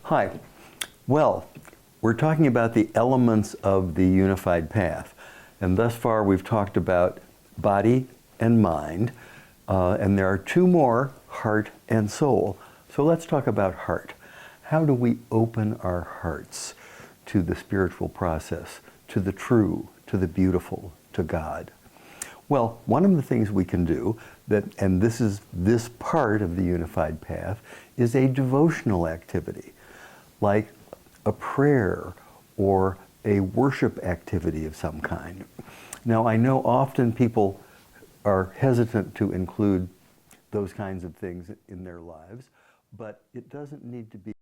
Hi. Well, we're talking about the elements of the unified path. And thus far we've talked about body and mind. And there are two more, heart and soul. So let's talk about heart. How do we open our hearts to the spiritual process, to the true, to the beautiful, to God? Well, one of the things we can do, and this part of the unified path, is a devotional activity, like a prayer or a worship activity of some kind. Now, I know often people are hesitant to include those kinds of things in their lives, but it doesn't need to be